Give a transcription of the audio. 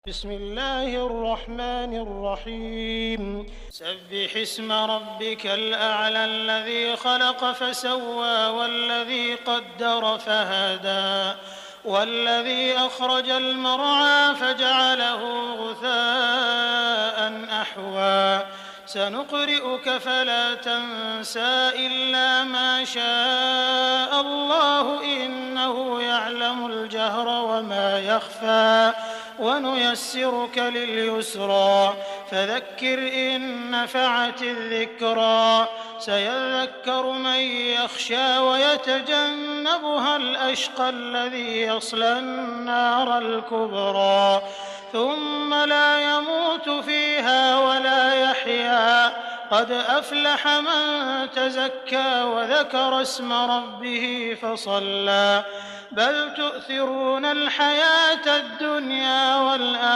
بسم الله الرحمن الرحيم سبح اسم ربك الأعلى الذي خلق فسوى والذي قدر فهدى والذي أخرج المرعى فجعله غثاء أحوى سنقرئك فلا تنسى إلا ما شاء الله إنه يعلم الجهر وما يخفى ونيسرك لليسرى فذكر إن نفعت الذكرى سيذكر من يخشى ويتجنبها الأشقى الذي يصلى النار الكبرى ثم لا يموت فيها ولا يحيا قد أفلح من تزكى وذكر اسم ربه فصلى بل تؤثرون الحياة الدنيا والآخرة